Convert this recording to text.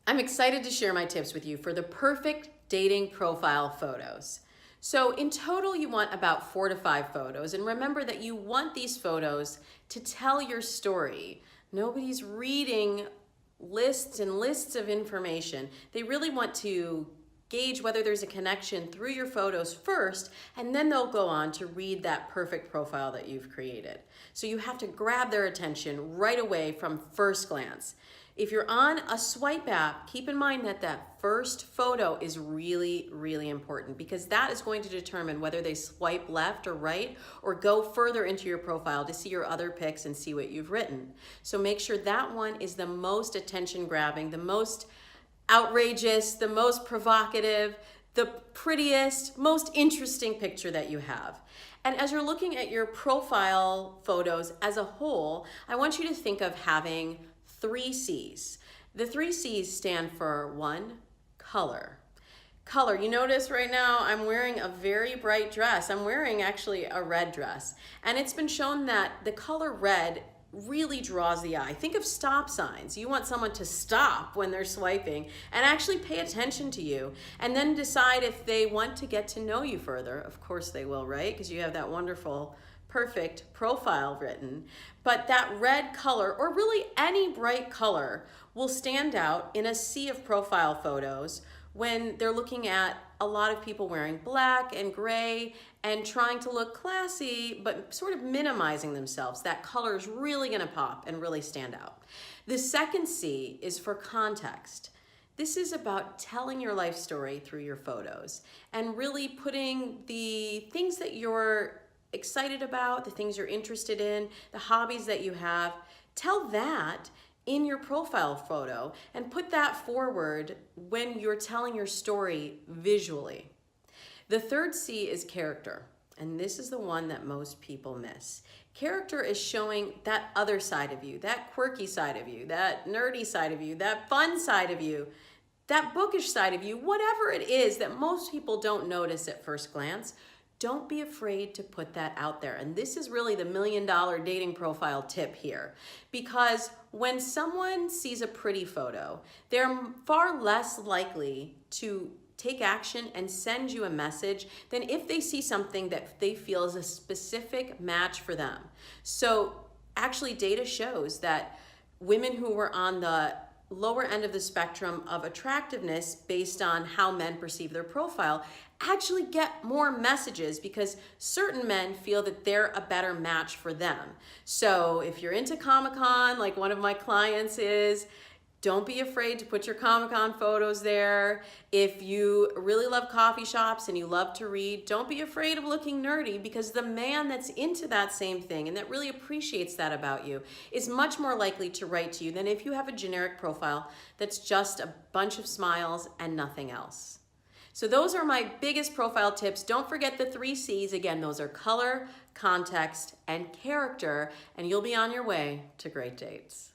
I'm excited to share my tips with you for the perfect dating profile photos. So in total, you want about 4 to 5 photos. And remember that you want these photos to tell your story. Nobody's reading lists and lists of information. They really want to gauge whether there's a connection through your photos first, and then they'll go on to read that perfect profile that you've created. So you have to grab their attention right away from first glance. If you're on a swipe app, keep in mind that that first photo is really, really important, because that is going to determine whether they swipe left or right or go further into your profile to see your other pics and see what you've written. So make sure that one is the most attention grabbing, the most outrageous, the most provocative, the prettiest, most interesting picture that you have. And as you're looking at your profile photos as a whole, I want you to think of having 3 C's. The 3 C's stand for 1, color. Color, you notice right now I'm wearing a very bright dress. I'm wearing actually a red dress. And it's been shown that the color red really draws the eye. Think of stop signs. You want someone to stop when they're swiping and actually pay attention to you, and then decide if they want to get to know you further. Of course they will, right? Because you have that wonderful, perfect profile written. But that red color, or really any bright color, will stand out in a sea of profile photos when they're looking at a lot of people wearing black and gray and trying to look classy, but sort of minimizing themselves. That color is really gonna pop and really stand out. The second C is for context. This is about telling your life story through your photos and really putting the things that you're excited about, the things you're interested in, the hobbies that you have. Tell that in your profile photo and put that forward when you're telling your story visually. The third C is character, and this is the one that most people miss. Character is showing that other side of you, that quirky side of you, that nerdy side of you, that fun side of you, that bookish side of you, whatever it is that most people don't notice at first glance. Don't be afraid to put that out there. And this is really the $1 million dating profile tip here. Because when someone sees a pretty photo, they're far less likely to take action and send you a message than if they see something that they feel is a specific match for them. So actually data shows that women who were on the lower end of the spectrum of attractiveness based on how men perceive their profile actually get more messages because certain men feel that they're a better match for them. So if you're into Comic-Con, like one of my clients is, don't be afraid to put your Comic-Con photos there. If you really love coffee shops and you love to read, don't be afraid of looking nerdy, because the man that's into that same thing and that really appreciates that about you is much more likely to write to you than if you have a generic profile that's just a bunch of smiles and nothing else. So those are my biggest profile tips. Don't forget the 3 C's. Again, those are color, context, and character, and you'll be on your way to great dates.